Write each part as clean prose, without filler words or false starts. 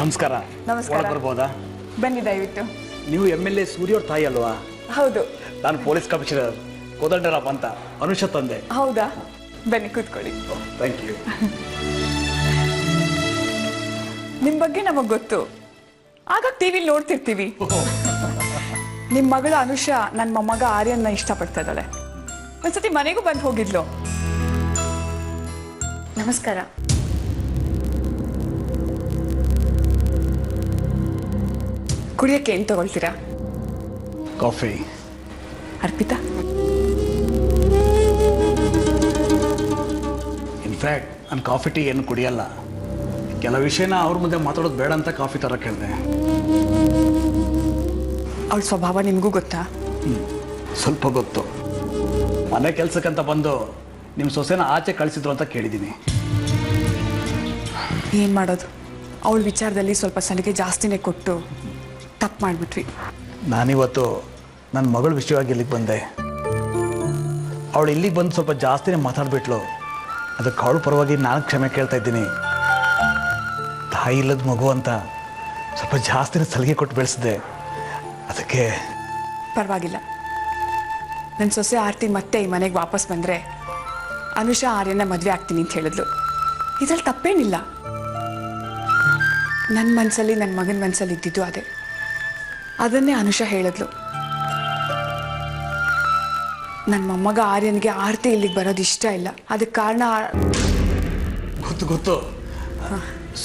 ನಮಸ್ಕಾರ. ನಮಸ್ಕಾರ. ಬರ್ಬೋದಾ? ಬನ್ನಿ ದಯವಿಟ್ಟು. ನೀವು MLA ಸೂರ್ಯ ಅವ್ರ ತಾಯಿ ಅಲ್ವಾ? ಹೌದು. ನಾನು ಪೊಲೀಸ್ ಕಮಿಷನರ್ ಕೋದಂಡರಾಮ್ ಅಂತ, ಅನುಷ ತಂದೆ. ಹೌದಾ? ಬನ್ನಿ ಕೂತ್ಕೊಳ್ಳಿ. Thank you. ನಿಮ್ಮ ಬಗ್ಗೆ ನಮಗೆ ಗೊತ್ತು, ಆಗ ಟಿವಿಲಿ ನೋಡ್ತಿರ್ತೀವಿ. ನಿಮ್ಮ ಮಗಳು ಅನುಷಾ ನನ್ನ ಮೊಮ್ಮಗ ಆರ್ಯನ್ನ ಇಷ್ಟಪಡ್ತಾ ಇದ್ದಾಳೆ. ಒಂದ್ಸತಿ ಮನೆಗೂ ಬಂದು ಹೋಗಿದ್ಲು. ನಮಸ್ಕಾರ. ಕುಡಿಯಕ್ಕೆ ಏನು ತಗೊಳ್ತೀರಾ? ಕಾಫಿ. ಅರ್ಪಿತಾ? ಇನ್ಫ್ಯಾಕ್ಟ್ ನಾನು ಕಾಫಿ ಟೀ ಏನು ಕುಡಿಯಲ್ಲ. ಕೆಲವು ವಿಷಯನ ಅವ್ರ ಮುಂದೆ ಮಾತಾಡೋದು ಬೇಡ ಅಂತ ಕಾಫಿ ತರ ಕೇಳಿದೆ. ಅವಳ ಸ್ವಭಾವ ನಿಮಗೂ ಗೊತ್ತಾ? ಸ್ವಲ್ಪ ಗೊತ್ತು. ಮನೆ ಕೆಲ್ಸಕ್ಕಂತ ಬಂದು ನಿಮ್ಮ ಸೊಸೆನ ಆಚೆ ಕಳಿಸಿದ್ರು ಅಂತ ಕೇಳಿದ್ದೀನಿ. ಏನು ಮಾಡೋದು, ಅವಳ ವಿಚಾರದಲ್ಲಿ ಸ್ವಲ್ಪ ಸಲಿಗೆ ಜಾಸ್ತಿನೇ ಕೊಟ್ಟು ತಪ್ಪು ಮಾಡಿಬಿಟ್ವಿ. ನಾನಿವತ್ತು ನನ್ನ ಮಗಳ ವಿಷಯವಾಗಿ ಇಲ್ಲಿಗೆ ಬಂದೆ. ಅವಳು ಇಲ್ಲಿಗೆ ಬಂದು ಸ್ವಲ್ಪ ಜಾಸ್ತಿನೇ ಮಾತಾಡ್ಬಿಟ್ಲು. ಅದಕ್ಕೆ ಅವಳ ಪರವಾಗಿ ನಾನು ಕ್ಷಮೆ ಕೇಳ್ತಾ ಇದ್ದೀನಿ. ತಾಯಿ ಇಲ್ಲದ ಮಗು ಅಂತ ಸ್ವಲ್ಪ ಜಾಸ್ತಿನೇ ಸಲಿಗೆ ಕೊಟ್ಟು ಬೆಳೆಸಿದೆ. ಅದಕ್ಕೆ ಪರವಾಗಿಲ್ಲ. ನನ್ನ ಸೊಸೆ ಆರ್ತಿ ಮತ್ತೆ ಈ ಮನೆಗೆ ವಾಪಸ್ ಬಂದರೆ ಅನುಷಾ ಆರ್ಯನ ಮದುವೆ ಆಗ್ತೀನಿ ಅಂತ ಹೇಳಿದ್ಲು. ಇದರಲ್ಲಿ ತಪ್ಪೇನಿಲ್ಲ. ನನ್ನ ಮನಸ್ಸಲ್ಲಿ ನನ್ನ ಮಗನ ಮನಸ್ಸಲ್ಲಿ ಇದ್ದಿದ್ದು ಅದೇ. ಅದನ್ನೇ ಅನುಷಾ ಹೇಳಿದ್ಲು. ನನ್ನ ಮೊಮ್ಮಗ ಆರ್ಯನ್ಗೆ ಆರ್ತಿ ಇಲ್ಲಿಗೆ ಬರೋದು ಇಷ್ಟ ಇಲ್ಲ. ಅದಕ್ಕೆ ಕಾರಣ ಗೊತ್ತು.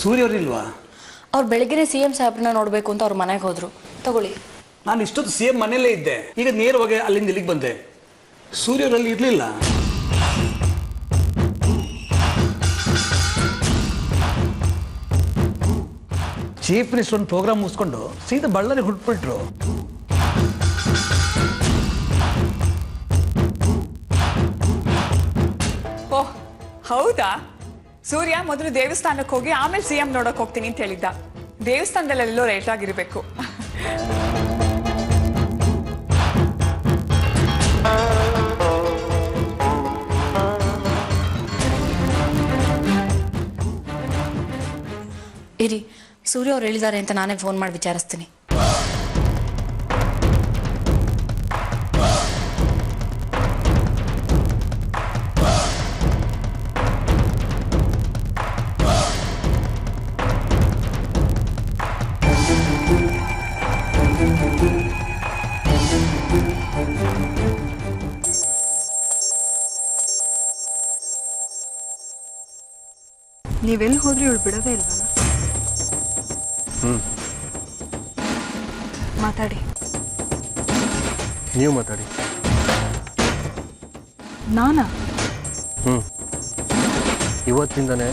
ಸೂರ್ಯವ್ರಿಲ್ವಾ? ಅವ್ರು ಬೆಳಿಗ್ಗೆ CM ಸಾಹೇಬ್ರನ್ನ ನೋಡಬೇಕು ಅಂತ ಅವ್ರ ಮನೆಗೆ ಹೋದ್ರು. ತಗೊಳ್ಳಿ. ನಾನು ಇಷ್ಟೊತ್ತು CM ಮನೆಯಲ್ಲೇ ಇದ್ದೆ. ಈಗ ನೇರವಾಗಿ ಅಲ್ಲಿಂದ ಇಲ್ಲಿಗೆ ಬಂದೆ. ಸೂರ್ಯರಲ್ಲಿ ಇರಲಿಲ್ಲ. ಚೀಫ್ ಮಿನಿಸ್ಟರ್ ಒಂದು ಪ್ರೋಗ್ರಾಮ್ ಮುಗಿಸ್ಕೊಂಡು ಸೀದಾ ಬಳ್ಳಾರಿ ಹುಟ್ಬಿಟ್ರು. ಓಹ್ ಹೌದಾ? ಸೂರ್ಯ ಮೊದಲು ದೇವಸ್ಥಾನಕ್ಕೆ ಹೋಗಿ ಆಮೇಲೆ CM ನೋಡಕ್ ಹೋಗ್ತೀನಿ ಅಂತ ಹೇಳಿದ್ದ. ದೇವಸ್ಥಾನದಲ್ಲೆಲ್ಲೋ ರೇಟ್ ಆಗಿರಬೇಕು. ಇರಿ, ಸೂರ್ಯ ಅವ್ರು ಹೇಳಿದ್ದಾರೆ ಅಂತ ನಾನೇ ಫೋನ್ ಮಾಡಿ ವಿಚಾರಿಸ್ತೀನಿ. ನೀವೆಲ್ಲಿ ಹೋದ್ರಿ ಇವಳು ಬಿಡೋದೇ ಇಲ್ವಲ್ಲ? ಮಾತಾಡಿ. ನೀವು ಮಾತಾಡಿ. ನಾನಾ? ಇವತ್ತಿಂದನೇ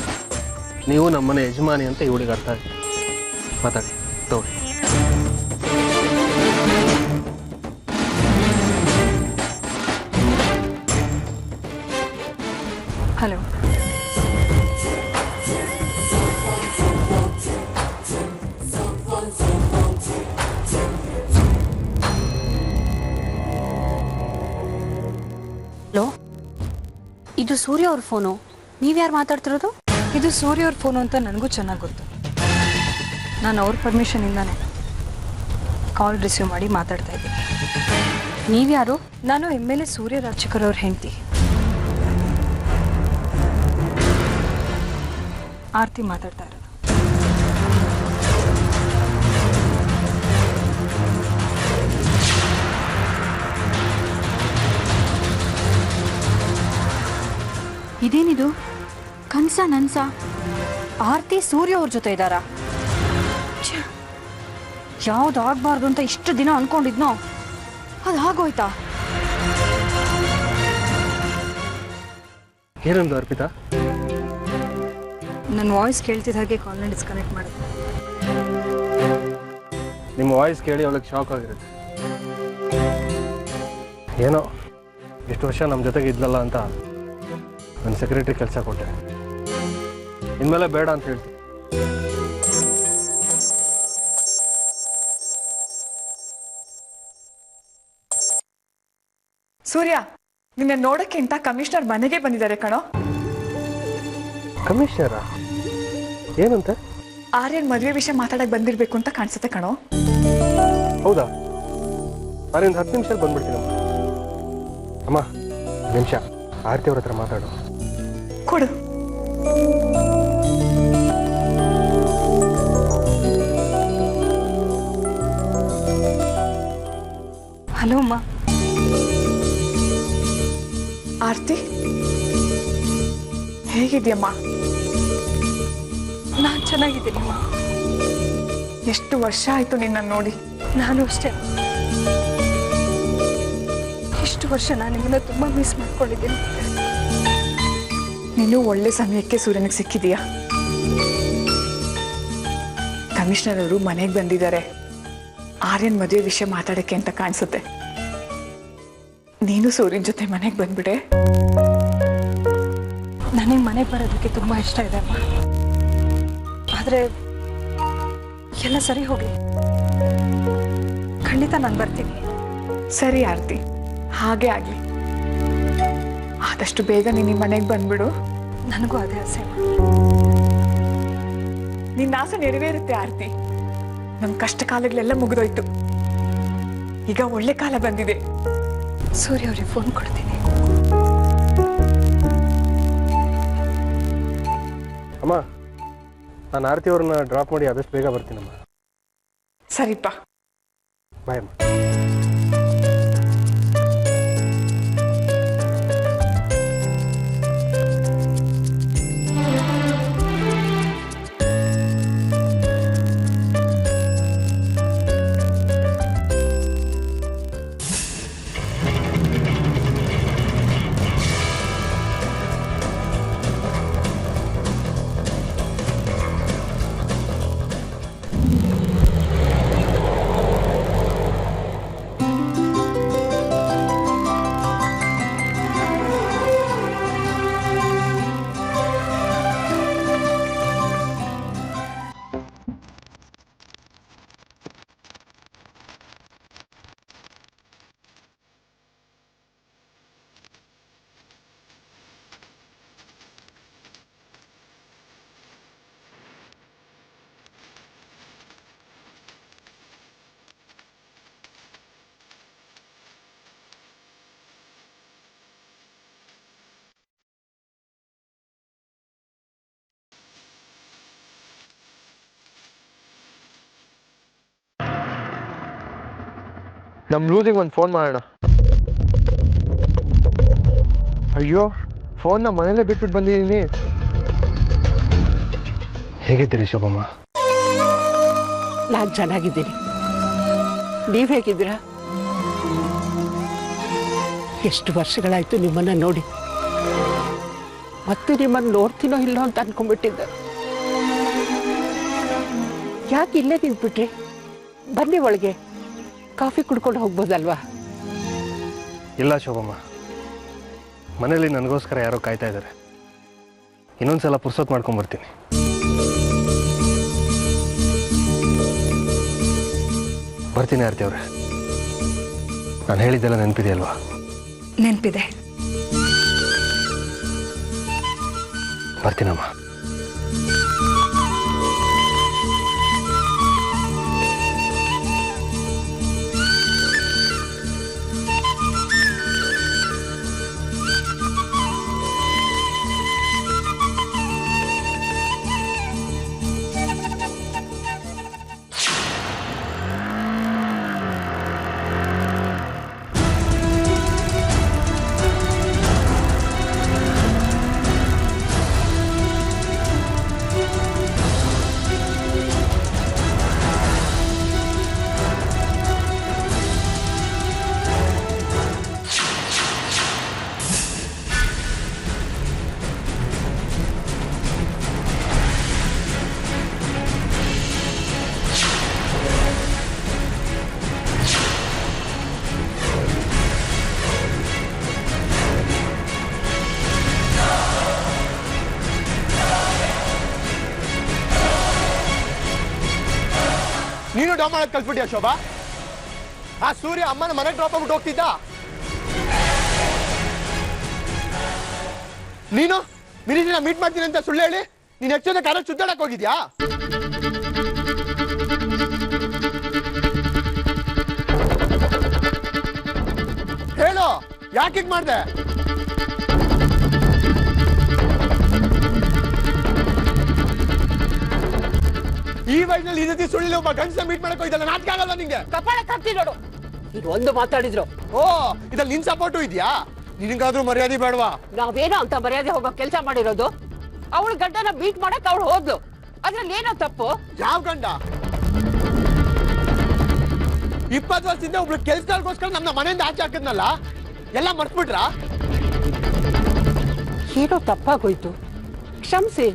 ನೀವು ನಮ್ಮನೆ ಯಜಮಾನಿ ಅಂತ ಇವಳಿಗೆ ಅರ್ಥ ಆಯ್ತು. ಮಾತಾಡಿ, ತಗೊಳ್ಳಿ. ಹಲೋ. ಹಲೋ, ಇದು ಸೂರ್ಯ ಅವ್ರ ಫೋನು. ನೀವ್ಯಾರು ಮಾತಾಡ್ತಿರೋದು? ಇದು ಸೂರ್ಯ ಅವ್ರ ಫೋನು ಅಂತ ನನಗೂ ಚೆನ್ನಾಗಿ ಗೊತ್ತು. ನಾನು ಅವ್ರ ಪರ್ಮಿಷನಿಂದಾನೆ ಕಾಲ್ ರಿಸೀವ್ ಮಾಡಿ ಮಾತಾಡ್ತಾ ಇದ್ದೀನಿ. ನೀವ್ಯಾರು? ನಾನು MLA ಸೂರ್ಯ ರಾಜಶೇಖರ್ ಅವ್ರ ಹೆಂಡತಿ ಆರ್ತಿ ಮಾತಾಡ್ತಾ ಇರೋದು. ಇದೇನಿದು? ಕನ್ಸ ನನ್ಸ? ಆರ್ತಿ ಸೂರ್ಯ ಅವ್ರ ಜೊತೆ ಇದ್ದಾರಾ? ಯಾವ್ದಾಗ್ಬಾರ್ದು ಅಂತ ಇಷ್ಟು ದಿನ ಅನ್ಕೊಂಡಿದ್ನೋ ಅದು ಆಗೋಯ್ತಾ? ಏನಂದು ಅರ್ಪಿತಾ? ನನ್ನ ವಾಯ್ಸ್ ಕೇಳ್ತಿದ್ದ ಹಾಗೆ ಕಾಲ್ನ ಡಿಸ್ಕನೆಕ್ಟ್ ಮಾಡಿದೆ. ನಿಮ್ಮ ವಾಯ್ಸ್ ಕೇಳಿ ಅವಳಿಗೆ ಶಾಕ್ ಆಗಿರುತ್ತೆ. ಏನೋ ಇಷ್ಟು ವರ್ಷ ನಮ್ಮ ಜೊತೆಗೆ ಇದ್ಲಲ್ಲ ಅಂತ ನನ್ನ ಸೆಕ್ರೆಟರಿ ಕೆಲಸ ಕೊಟ್ಟೆ. ಇನ್ಮೇಲೆ ಬೇಡ ಅಂತ ಹೇಳ್ತೀನಿ. ಸೂರ್ಯ, ನಿನ್ನ ನೋಡಕ್ಕೆ ಅಂತ ಕಮಿಷನರ್ ಮನೆಗೆ ಬಂದಿದ್ದಾರೆ ಕಣೋ. ಕಮಿಷನರ? ಏನಂತೆ? ಆರ್ಯನ್ ಮದುವೆ ವಿಷಯ ಮಾತಾಡಕ್ ಬಂದಿರ್ಬೇಕು ಅಂತ ಕಾಣಿಸುತ್ತೆ ಕಣೋ. ಹೌದಾ? ನಾನಿಂದ 10 ನಿಮಿಷದಲ್ಲಿ ಬಂದ್ಬಿಡ್ತೀನಮ್ಮ. ಅಮ್ಮ ನಿಮಿಷ ಆರತಿ ಅವ್ರ ಹತ್ರ ಮಾತಾಡು. ಕೊಡು. ಹಲೋ ಅಮ್ಮ. ಆರ್ತಿ, ಹೇಗಿದ್ಯಮ್ಮ? ನಾನು ಚೆನ್ನಾಗಿದ್ದೀನಿ ಅಮ್ಮ. ಎಷ್ಟು ವರ್ಷ ಆಯ್ತು ನಿನ್ನ ನೋಡಿ. ನಾನು ಅಷ್ಟೇ. ಇಷ್ಟು ವರ್ಷ ನಾನು ನಿಮ್ಮನ್ನ ತುಂಬ ಮಿಸ್ ಮಾಡ್ಕೊಂಡಿದ್ದೀನಿ. ನೀನು ಒಳ್ಳೆ ಸಮಯಕ್ಕೆ ಸೂರ್ಯನಿಗೆ ಸಿಕ್ಕಿದೀಯಾ. ಕಮಿಷನರ್ ಅವರು ಮನೆಗೆ ಬಂದಿದ್ದಾರೆ. ಆರ್ಯನ್ ಮದುವೆ ವಿಷಯ ಮಾತಾಡಕ್ಕೆ ಅಂತ ಕಾಣಿಸುತ್ತೆ. ನೀನು ಸೂರ್ಯನ ಜೊತೆ ಮನೆಗೆ ಬಂದ್ಬಿಡೆ. ನನಗೆ ಮನೆಗೆ ಬರೋದಕ್ಕೆ ತುಂಬ ಇಷ್ಟ ಇದೆ ಅಮ್ಮ. ಆದರೆ ಎಲ್ಲ ಸರಿ ಹೋಗಲಿ. ಖಂಡಿತ ನಾನು ಬರ್ತೀನಿ. ಸರಿ ಆರ್ತಿ, ಹಾಗೆ ಆಗ್ಲಿ. ಆದಷ್ಟು ಬೇಗ ನೀನು ಮನೆಗೆ ಬಂದ್ಬಿಡು. ನನಗೂ ಅದೇ ಆಸೆ. ನಿನ್ನ ಆಸೆ ನೆರವೇರುತ್ತೆ ಆರ್ತಿ. ನಮ್ಮ ಕಷ್ಟ ಕಾಲಗಳೆಲ್ಲ ಮುಗಿದೋಯ್ತು. ಈಗ ಒಳ್ಳೆ ಕಾಲ ಬಂದಿದೆ. ಸೂರ್ಯ ಅವ್ರಿಗೆ ಫೋನ್ ಕೊಡ್ತೀನಿ. ಅಮ್ಮ, ನಾನು ಆರತಿ ಅವ್ರನ್ನ ಡ್ರಾಪ್ ಮಾಡಿ ಆದಷ್ಟು ಬೇಗ ಬರ್ತೀನಮ್ಮ. ಸರಿಪ್ಪ. ಬಾಯ್ ಅಮ್ಮ. ನಮ್ಮ ಲೂಸಿಗೆ ಒಂದು ಫೋನ್ ಮಾಡೋಣ. ಅಯ್ಯೋ, ಫೋನ್ನ ಮನೇಲೇ ಬಿಟ್ಬಿಟ್ಟು ಬಂದಿದ್ದೀನಿ. ಹೇಗಿದ್ದೀರಿ ಶೋಭಮ್ಮ? ನಾನು ಚೆನ್ನಾಗಿದ್ದೀನಿ. ನೀವು ಹೇಗಿದ್ದೀರಾ? ಎಷ್ಟು ವರ್ಷಗಳಾಯ್ತು ನಿಮ್ಮನ್ನು ನೋಡಿ. ಮತ್ತೆ ನಿಮ್ಮನ್ನು ನೋಡ್ತೀನೋ ಇಲ್ಲೋ ಅಂತ ಅನ್ಕೊಂಡ್ಬಿಟ್ಟಿದ್ದೆ. ಯಾಕೆ ಇಲ್ಲೇ ನಿಂತ್ಬಿಟ್ರಿ? ಬನ್ನಿ ಒಳಗೆ, ಕಾಫಿ ಕುಡ್ಕೊಂಡು ಹೋಗ್ಬೋದಲ್ವಾ? ಇಲ್ಲ ಶೋಭಮ್ಮ, ಮನೇಲಿ ನನಗೋಸ್ಕರ ಯಾರೋ ಕಾಯ್ತಾ ಇದ್ದಾರೆ. ಇನ್ನೊಂದ್ಸಲ ಪುರ್ಸೊತ್ತು ಮಾಡ್ಕೊಂಡ್ಬರ್ತೀನಿ. ಬರ್ತೀನಿ ಆರ್ತಿ ಅವ್ರೆ. ನಾನು ಹೇಳಿದ್ದೆಲ್ಲ ನೆನಪಿದೆಯಲ್ವಾ? ನೆನಪಿದೆ. ಬರ್ತೀನಮ್ಮ. ನೀನು ಡ್ರಾಪ್ ಮಾಡಕ್ಕೆ ಕಲ್ಸ್ಬಿಟ್ಟಿಯಾ ಶೋಭಾ? ಆ ಸೂರ್ಯ ಅಮ್ಮನ ಮನೆಗೆ ಡ್ರಾಪ್ ಆಗ್ಬಿಟ್ಟು ಹೋಗ್ತಿದ್ದ. ನೀನು ಮಿನಿಸ್ಟ್ರಿನ ಮೀಟ್ ಮಾಡ್ತೀನಿ ಅಂತ ಸುಳ್ಳು ಹೇಳಿ ನೀನು ಹೆಚ್ಚೋದ ಕಾರಲ್ಲಿ ಸುತ್ತಾಡಕ್ ಹೋಗಿದ್ಯಾ? ಯಾಕೆ ಮಾಡ್ದೆ? ಈ ವಯಸ್ಸಿನಲ್ಲಿ ಈ ರೀತಿ ಸುಳ್ಳಿ ಒಬ್ಬ ಗಂಡಸ ಮೀಟ್ ಮಾಡಕ್ ಹೋಯ್ತಲ್ಲ, ನಾಟಕ ಆಗಲ್ಲ ನಿಂಗೆ? ಕಪಾಳ ಕಟ್ಟಿ ನೋಡು, ಈಗ ಒಂದು ಮಾತಾಡಿದ್ರು. ಓ, ಇದ್ರಲ್ಲಿ ನಿನ್ ಸಪೋರ್ಟು ಇದೆಯಾ? ನಿನಗಾದ್ರೂ ಮರ್ಯಾದೆ ಬೇಡವಾ? ನಾವೇನೋ ಅಂತ ಮರ್ಯಾದೆ ಹೋಗೋ ಕೆಲಸ ಮಾಡಿರೋದು. ಅವಳು ಗಂಡನ ಬೀಟ್ ಮಾಡಕ್ ಅವಳು ಹೋದ್ಲು, ಅದ್ರಲ್ಲಿ ಏನೋ ತಪ್ಪು? ಯಾವ ಗಂಡ? 20 ವರ್ಷದಿಂದ ಒಬ್ಳು ಕೆಲ್ಸಗೋಸ್ಕರ ನಮ್ಮ ಮನೆಯಿಂದ ಆಚೆ ಹಾಕಿದ್ನಲ್ಲ, ಎಲ್ಲ ಮರ್ತ್ಬಿಟ್ರ? ಏನೋ ತಪ್ಪಾಗೋಯ್ತು, ಕ್ಷಮಿಸಿ.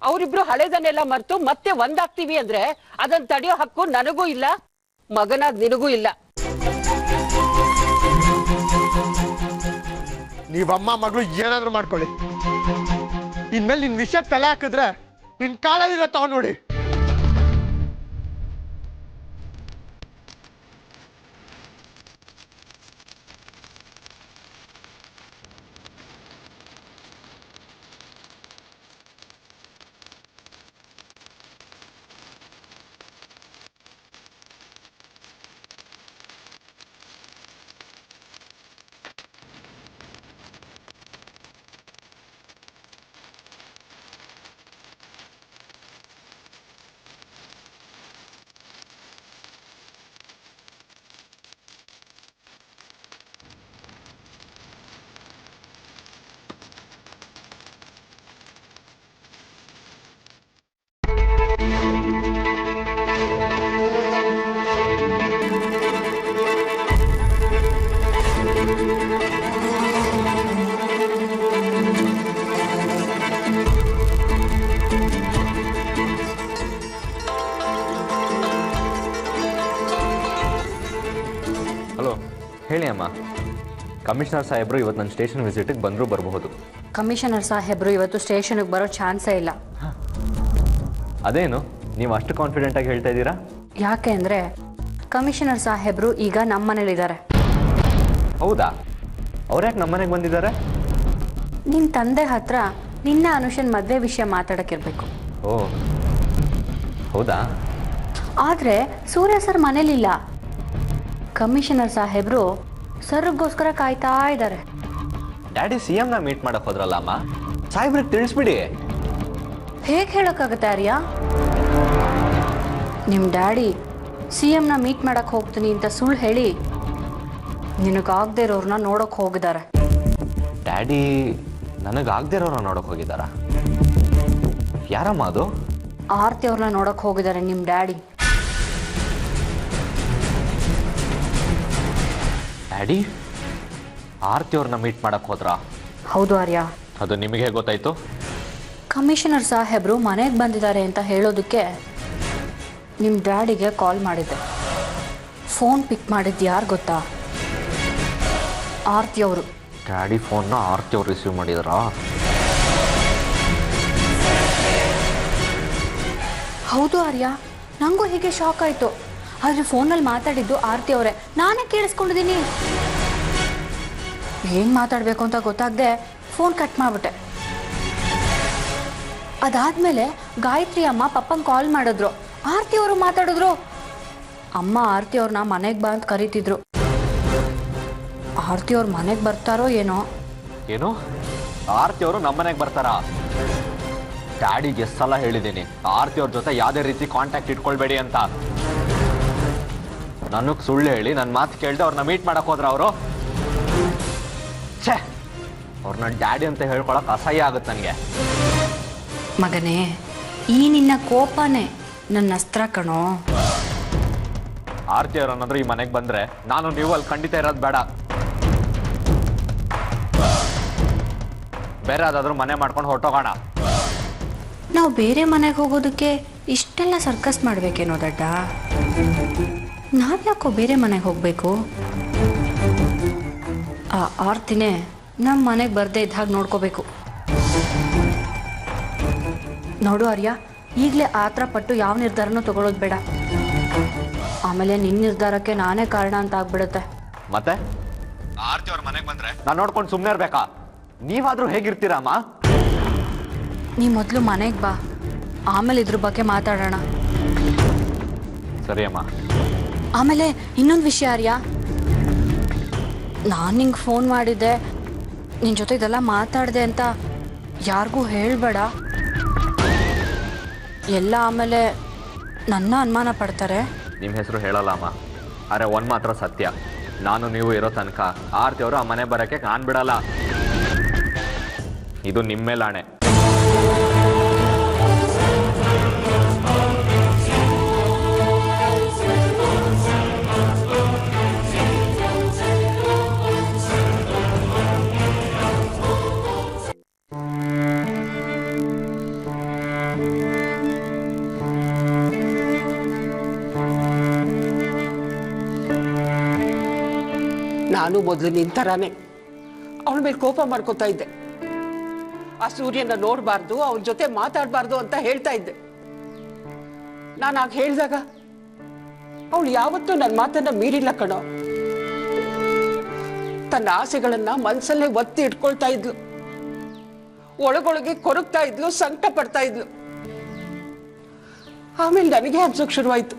ಅವರಿಬ್ರು ಹಳೆದನ್ನೆಲ್ಲ ಮರ್ತು ಮತ್ತೆ ಒಂದಾಗ್ತೀವಿ ಅಂದ್ರೆ ಅದನ್ನ ತಡೆಯೋ ಹಕ್ಕು ನನಗೂ ಇಲ್ಲ, ಮಗನಾಗ್ ನಿನಗೂ ಇಲ್ಲ. ನೀವಮ್ಮ ಮಗಳು ಏನಾದ್ರೂ ಮಾಡ್ಕೊಳ್ಳಿ, ಇನ್ಮೇಲೆ ನಿನ್ ವಿಷಯ ತಲೆ ಹಾಕಿದ್ರೆ ನಿನ್ ಕಾಲದಿರ ತಗೊಂಡ್ ನೋಡಿ. ಹಲೋ, ಹೇಳಿ ಅಮ್ಮ. ಕಮಿಷನರ್ ಸಾಹೇಬರು ಇವತ್ತು ನನ್ನ ಸ್ಟೇಷನ್ ವಿಸಿಟಿಗೆ ಬಂದರೂ ಬರಬಹುದು. ಕಮಿಷನರ್ ಸಾಹೇಬ್ರು ಇವತ್ತು ಸ್ಟೇಷನ್ಗೆ ಬರೋ ಚಾನ್ಸೇ ಇಲ್ಲ. ಅದೇನು ನೀವು ಅಷ್ಟು ಕಾನ್ಫಿಡೆಂಟಾಗಿ ಹೇಳ್ತಾ ಇದ್ದೀರಾ? ಯಾಕೆ ಅಂದರೆ ಕಮಿಷನರ್ ಸಾಹೇಬ್ರು ಈಗ ನಮ್ಮ ಮನೇಲಿದ್ದಾರೆ. ಹೌದಾ? ಅವ್ರ್ಯಾಕೆ ನಮ್ಮ ಮನೆಗೆ ಬಂದಿದ್ದಾರೆ? ನಿಮ್ಮ ತಂದೆ ಹತ್ರ ನಿನ್ನ ಅನುಷನ್ ಮದುವೆ ವಿಷಯ ಮಾತಾಡೋಕ್ಕಿರ್ಬೇಕು. ಓ ಹೌದಾ? ಆದರೆ ಸೂರ್ಯ ಸರ್ ಮನೇಲಿಲ್ಲ. ಕಮಿಷನರ್ ಸಾಹೇಬ್ರು ಸರ್ಗೋಸ್ಕರ ಕಾಯ್ತಾ ಇದ್ದಾರೆ. ಡ್ಯಾಡಿ CMನ ಮೀಟ್ ಮಾಡಕ್ ಹೋದ್ರಲ್ಲ ಅಮ್ಮ, ಸಾಹೇಬ್ರಿಗೆ ತಿಳಿಸ್ಬಿಡಿ. ಹೇಗೆ ಹೇಳೋಕ್ಕಾಗುತ್ತೆ ಆರ್ಯ? ನಿಮ್ಮ ಡ್ಯಾಡಿ CMನ ಮೀಟ್ ಮಾಡಕ್ಕೆ ಹೋಗ್ತೀನಿ ಅಂತ ಸುಳ್ಳು ಹೇಳಿ ನಿನಗಾಗದೇ ಇರೋರನ್ನ ನೋಡೋಕೆ ಹೋಗಿದ್ದಾರೆ. ಡ್ಯಾಡಿ ನನಗಾಗದೇ ಇರೋರನ್ನ ನೋಡೋಕೆ ಹೋಗಿದ್ದಾರಾ? ಯಾರಮ್ಮ ಅದು? ಆರ್ತಿ ಅವ್ರನ್ನ ನೋಡೋಕೆ ಹೋಗಿದ್ದಾರೆ ನಿಮ್ಮ ಡ್ಯಾಡಿ. ಡ್ಯಾಡಿ ಆರ್ತಿ ಅವ್ರನ್ನ ಮೀಟ್ ಮಾಡಕ್ ಹೋದ್ರಾ? ಹೌದು ಆರ್ಯ. ಅದು ನಿಮಗೆ ಹೇಗೆ ಗೊತ್ತಾಯ್ತು? ಕಮಿಷನರ್ ಸಾಹೇಬ್ರು ಮನೆಗೆ ಬಂದಿದ್ದಾರೆ ಅಂತ ಹೇಳೋದಕ್ಕೆ ನಿಮ್ಮ ಡ್ಯಾಡಿಗೆ ಕಾಲ್ ಮಾಡಿದ್ದೆ. ಫೋನ್ ಪಿಕ್ ಮಾಡಿದ್ದು ಯಾರು ಗೊತ್ತಾ? ಆರ್ತಿ ಅವರು. ಡ್ಯಾಡಿ ಫೋನ್ನ ಆರ್ತಿ ಅವ್ರು ರಿಸೀವ್ ಮಾಡಿದಾರಾ? ಹೌದು ಆರ್ಯ, ನನಗೂ ಹೀಗೆ ಶಾಕ್ ಆಯಿತು. ಆದರೆ ಫೋನಲ್ಲಿ ಮಾತಾಡಿದ್ದು ಆರ್ತಿ ಅವರೇ, ನಾನೇ ಕೇಳಿಸ್ಕೊಂಡಿದ್ದೀನಿ. ಏನು ಮಾತಾಡಬೇಕು ಅಂತ ಗೊತ್ತಾಗದೆ ಫೋನ್ ಕಟ್ ಮಾಡಿಬಿಟ್ಟೆ. ಅದಾದಮೇಲೆ ಗಾಯತ್ರಿ ಅಮ್ಮ ಪಪ್ಪಂಗೆ ಕಾಲ್ ಮಾಡಿದ್ರು. ಆರ್ತಿ ಅವರು ಮಾತಾಡಿದ್ರು. ಅಮ್ಮ ಆರ್ತಿ ಅವ್ರನ್ನ ಮನೆಗೆ ಬಾ ಅಂತ ಕರೀತಿದ್ರು. ಆರ್ತಿ ಅವ್ರು ಮನೆಗೆ ಬರ್ತಾರೋ ಏನೋ. ಏನು? ಆರ್ತಿ ಅವರು ನಮ್ಮ ಮನೆಗೆ ಬರ್ತಾರಾ? ಡ್ಯಾಡಿಗೆ ಎಷ್ಟು ಸಲ ಹೇಳಿದ್ದೀನಿ ಆರ್ತಿ ಅವ್ರ ಜೊತೆ ಯಾವುದೇ ರೀತಿ ಕಾಂಟ್ಯಾಕ್ಟ್ ಇಟ್ಕೊಳ್ಬೇಡಿ ಅಂತ. ನನಗೆ ಸುಳ್ಳು ಹೇಳಿ ನನ್ನ ಮಾತು ಕೇಳ್ದೆ ಅವ್ರನ್ನ ಮೀಟ್ ಮಾಡಕ್ ಹೋದ್ರ ಅವರು? ಛೇ, ಅವ್ರನ್ನ ಡ್ಯಾಡಿ ಅಂತ ಹೇಳ್ಕೊಳಕ್ ಅಸಹ್ಯ ಆಗುತ್ತೆ ನನಗೆ. ಮಗನೇ, ಈ ನಿನ್ನ ಕೋಪನೇ ನನ್ನ ಅಸ್ತ್ರ ಕಣೋ. ಆರ್ತಿ ಅವ್ರನ್ನಾದ್ರೂ ಈ ಮನೆಗೆ ಬಂದ್ರೆ ನಾನು ನೀವು ಅಲ್ಲಿ ಖಂಡಿತ ಇರೋದು ಬೇಡ. ಬೇರೆ ಯಾವ್ದಾದ್ರು ಮನೆ ಮಾಡ್ಕೊಂಡು ಹೊರಟೋಗೋಣ. ನಾವು ಬೇರೆ ಮನೆಗೆ ಹೋಗೋದಕ್ಕೆ ಇಷ್ಟೆಲ್ಲ ಸರ್ಕಸ್ ಮಾಡಬೇಕೇನೋ ದಡ್ಡ? ನಾವ್ಯಾಕೋ ಬೇರೆ ಮನೆಗೆ ಹೋಗಬೇಕು? ಆ ಆರ್ತಿನೇ ನಮ್ಮ ಮನೆಗೆ ಬರದೇ ಇದ್ದ ಹಾಗೆ ನೋಡ್ಕೋಬೇಕು. ನೋಡು ಆರ್ಯ, ಈಗಲೇ ಆತರ ಪಟ್ಟು ಯಾವ ನಿರ್ಧಾರನೂ ತಗೊಳ್ಳೋದು ಬೇಡ. ಆಮೇಲೆ ನಿನ್ನ ನಿರ್ಧಾರಕ್ಕೆ ನಾನೇ ಕಾರಣ ಅಂತ ಆಗ್ಬಿಡುತ್ತೆ. ಮತ್ತೆ ಆರ್ತಿ ಅವ್ರ ಮನೆಗೆ ಬಂದ್ರೆ ನಾನು ನೋಡ್ಕೊಂಡು ಸುಮ್ಮನೆ ಇರ್ಬೇಕಾ? ನೀವಾದ್ರೂ ಹೇಗಿರ್ತೀರಮ್ಮ? ನೀ ಮೊದಲು ಮನೆಗೆ ಬಾ, ಆಮೇಲೆ ಇದ್ರ ಬಗ್ಗೆ ಮಾತಾಡೋಣ. ಸರಿ ಅಮ್ಮ. ಆಮೇಲೆ ಇನ್ನೊಂದು ವಿಷಯ ಆರ್ಯ, ನಾನು ನಿಂಗೆ ಫೋನ್ ಮಾಡಿದ್ದೆ, ನಿನ್ನ ಜೊತೆ ಇದೆಲ್ಲ ಮಾತಾಡಿದೆ ಅಂತ ಯಾರಿಗೂ ಹೇಳಬೇಡ. ಎಲ್ಲ ಆಮೇಲೆ ನನ್ನ ಅನುಮಾನ ಪಡ್ತಾರೆ. ನಿಮ್ಮ ಹೆಸರು ಹೇಳಲ್ಲ ಅಮ್ಮ. ಅರೆ ಒಂದು ಮಾತ್ರ ಸತ್ಯ, ನಾನು ನೀವು ಇರೋ ತನಕ ಆರ್ತಿ ಅವರು ಆ ಮನೆ ಬರೋಕ್ಕೆ ನಾನು ಬಿಡಲ್ಲ. ಇದು ನಿಮ್ಮ ಮೇಲೆ ಆಣೆ. ನಾನು ಮೊದಲು ನಿಂತರಾನೆ ಅವಳ ಮೇಲೆ ಕೋಪ ಮಾಡ್ಕೋತಾ ಇದ್ದೆ. ಆ ಸೂರ್ಯನ ನೋಡಬಾರ್ದು, ಅವನ ಜೊತೆ ಮಾತಾಡಬಾರ್ದು ಅಂತ ಹೇಳ್ತಾ ಇದ್ದೆ. ನಾನು ಆಗ ಹೇಳಿದಾಗ ಅವಳು ಯಾವತ್ತೂ ನನ್ನ ಮಾತನ್ನ ಮೀರಿಲ್ಲ ಕಣೋ. ತನ್ನ ಆಸೆಗಳನ್ನ ಮನಸ್ಸಲ್ಲೇ ಒತ್ತಿ ಇಟ್ಕೊಳ್ತಾ ಇದ್ಲು. ಒಳಗೊಳಗೆ ಕೊರಗ್ತಾ ಇದ್ಲು, ಸಂಕಟ ಪಡ್ತಾ ಇದ್ಲು. ಆಮೇಲೆ ನನಗೆ ಅನ್ಸೋಕ್ ಶುರುವಾಯ್ತು,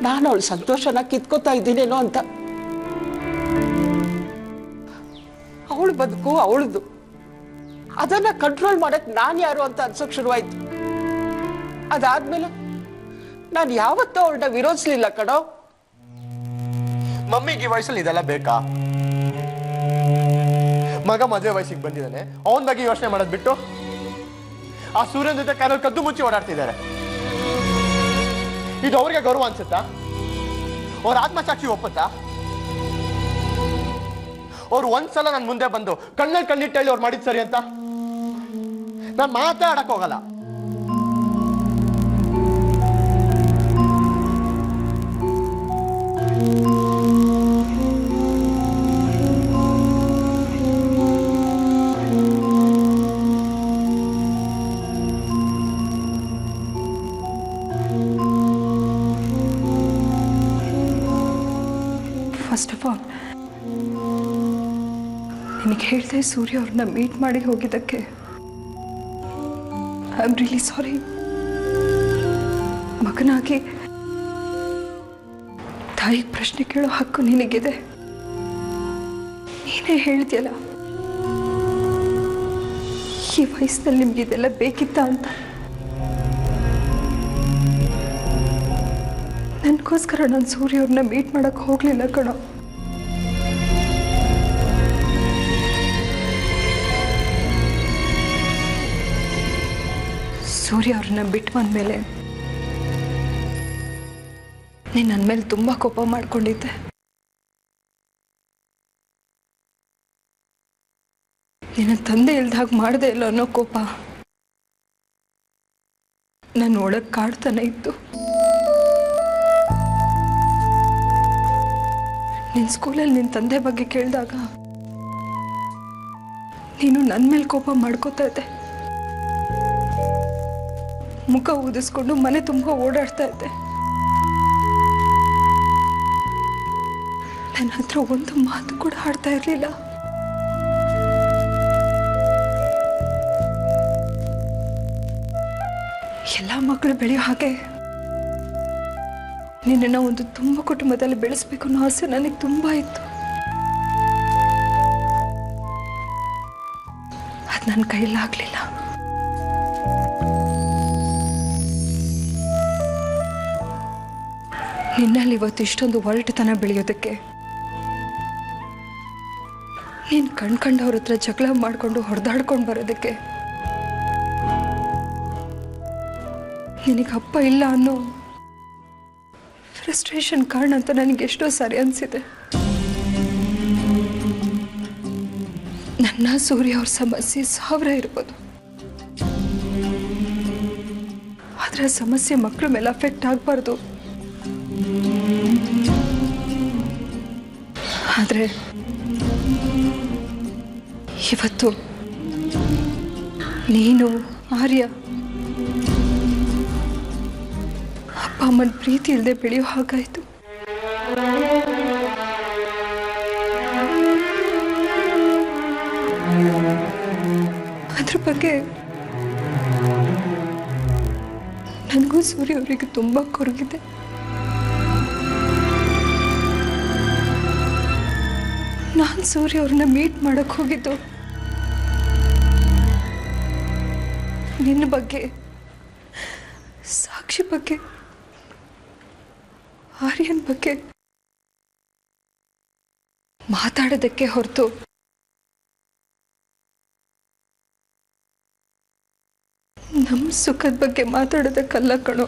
ನಾನು ಅವಳ ಸಂತೋಷನ ಕಿತ್ಕೋತಾ ಇದ್ದೀನೇನೋ ಅಂತ. ಅವಳು ಬದುಕು ಅವಳದು, ಅದನ್ನ ಕಂಟ್ರೋಲ್ ಮಾಡಕ್ ನಾನು ಯಾರು ಅಂತ ಅನ್ಸೋಕ್ ಶುರುವಾಯ್ತು. ಅದಾದ್ಮೇಲೆ ನಾನು ಯಾವತ್ತೂ ಅವಳನ್ನ ವಿರೋಧಿಸ್ಲಿಲ್ಲ ಕಣೋ. ಮಮ್ಮಿಗೆ ಈ ವಯಸ್ಸಲ್ಲಿ ಇದೆಲ್ಲ ಬೇಕಾ? ಮಗ ಮದುವೆ ವಯಸ್ಸಿಗೆ ಬಂದಿದ್ದಾನೆ, ಅವನ ಬಗ್ಗೆ ಯೋಚನೆ ಮಾಡೋದ್ ಬಿಟ್ಟು ಆ ಸೂರ್ಯನ ಜೊತೆ ಕಾರಲ್ಲಿ ಕದ್ದು ಮುಚ್ಚಿ ಓಡಾಡ್ತಿದ್ದಾರೆ. ಇದು ಅವ್ರಿಗೆ ಗೌರವ ಅನ್ಸುತ್ತಾ? ಅವ್ರ ಆತ್ಮಸಾಕ್ಷಿ ಒಪ್ಪುತ್ತಾ? ಅವ್ರು ಒಂದ್ಸಲ ನನ್ನ ಮುಂದೆ ಬಂದು ಕಣ್ಣಲ್ಲಿ ಕಣ್ಣಿಟ್ಟು ಹೇಳಿ ಅವ್ರು ಮಾಡಿದ್ ಸರಿ ಅಂತ ನಾನು ಮಾತಾಡಕ್ ಹೋಗಲ್ಲ. ಫಸ್ಟ್ ಆಫ್ ಆಲ್ ನಿನಗೆ ಹೇಳ್ದೆ ಸೂರ್ಯ ಅವ್ರನ್ನ ಮೀಟ್ ಮಾಡಿ ಹೋಗಿದ್ದಕ್ಕೆ ಐ ಆಮ್ ರಿಯಲಿ ಸಾರಿ. ಮಗನಾಗಿ ತಾಯಿಗೆ ಪ್ರಶ್ನೆ ಕೇಳೋ ಹಕ್ಕು ನಿನಗಿದೆ. ನೀನೇ ಹೇಳ್ತಿಯಲ್ಲ, ಈ ವಯಸ್ಸಿನಲ್ಲಿ ನಿಮ್ಗೆ ಇದೆಲ್ಲ ಬೇಕಿತ್ತ ಅಂತ. ನನಗೋಸ್ಕರ ನಾನು ಸೂರ್ಯ ಅವ್ರನ್ನ ಮೀಟ್ ಮಾಡಕ್ಕೆ ಹೋಗಲಿಲ್ಲ ಕಣೋ. ಸೂರ್ಯ ಅವ್ರನ್ನ ಬಿಟ್ಟು ಬಂದಮೇಲೆ ನೀನು ನನ್ನ ಮೇಲೆ ತುಂಬ ಕೋಪ ಮಾಡ್ಕೊಂಡಿದ್ದೆ. ನಿನ್ನ ತಂದೆ ಇಲ್ದಾಗ ಮಾಡಿದೆ ಇಲ್ಲ ಅನ್ನೋ ಕೋಪ ನನ್ನ ಒಳಗೆ ಕಾಡ್ತಾನೆ ಇತ್ತು. ನಿನ್ನ ಸ್ಕೂಲಲ್ಲಿ ನಿನ್ನ ತಂದೆ ಬಗ್ಗೆ ಕೇಳಿದಾಗ ನೀನು ನನ್ನ ಮೇಲೆ ಕೋಪ ಮಾಡ್ಕೋತಾ ಇದ್ದೆ. ಮುಖ ಊದಿಸ್ಕೊಂಡು ಮನೆ ತುಂಬ ಓಡಾಡ್ತಾ ಇದ್ದೆ. ನನ್ನ ಹತ್ರ ಒಂದು ಮಾತು ಕೂಡ ಆಡ್ತಾ ಇರಲಿಲ್ಲ. ಎಲ್ಲ ಮಕ್ಕಳು ಬೆಳೆಯೋ ಹಾಗೆ ನಿನ್ನನ್ನು ಒಂದು ತುಂಬ ಕುಟುಂಬದಲ್ಲಿ ಬೆಳೆಸ್ಬೇಕು ಅನ್ನೋ ಆಸೆ ನನಗೆ ತುಂಬ ಇತ್ತು. ಅದು ನನ್ನ ಕೈಲಾಗಲಿಲ್ಲ. ನಿನ್ನಲ್ಲಿ ಇವತ್ತು ಇಷ್ಟೊಂದು ಒರಟುತನ ಬೆಳೆಯೋದಕ್ಕೆ ನೀನು ಕಂಡ್ಕಂಡವ್ರ ಹತ್ರ ಜಗಳ ಮಾಡಿಕೊಂಡು ಹೊಡೆದಾಡ್ಕೊಂಡು ಬರೋದಕ್ಕೆ ನಿನಗೆ ಅಪ್ಪ ಇಲ್ಲ ಅನ್ನೋ ಫ್ರಸ್ಟ್ರೇಷನ್ ಕಾರಣ ಅಂತ ನನಗೆ ಎಷ್ಟೋ ಸರಿ ಅನಿಸಿದೆ. ನನ್ನ ಸೂರ್ಯ ಅವ್ರ ಸಮಸ್ಯೆ 1000 ಇರ್ಬೋದು, ಆದರೆ ಸಮಸ್ಯೆ ಮಕ್ಕಳ ಮೇಲೆ ಅಫೆಕ್ಟ್ ಆಗಬಾರ್ದು. ಆದರೆ ಇವತ್ತು ನೀನು ಆರ್ಯ ಅಪ್ಪ ಅಮ್ಮನ ಪ್ರೀತಿ ಇಲ್ಲದೆ ಬೆಳೆಯೋ ಹಾಗಾಯಿತು. ಅದ್ರ ಬಗ್ಗೆ ನನಗೂ ಸೂರ್ಯ ಅವರಿಗೆ ತುಂಬ ಕೊರಗಿದೆ. ನಾನು ಸೂರ್ಯ ಅವ್ರನ್ನ ಮೀಟ್ ಮಾಡಕ್ಕೆ ಹೋಗಿದ್ದು ನಿನ್ನ ಬಗ್ಗೆ, ಸಾಕ್ಷಿ ಬಗ್ಗೆ, ಆರ್ಯನ್ ಬಗ್ಗೆ ಮಾತಾಡೋದಕ್ಕೆ ಹೊರತು ನಮ್ಮ ಸುಖದ ಬಗ್ಗೆ ಮಾತಾಡೋದಕ್ಕಲ್ಲ ಕಣೋ.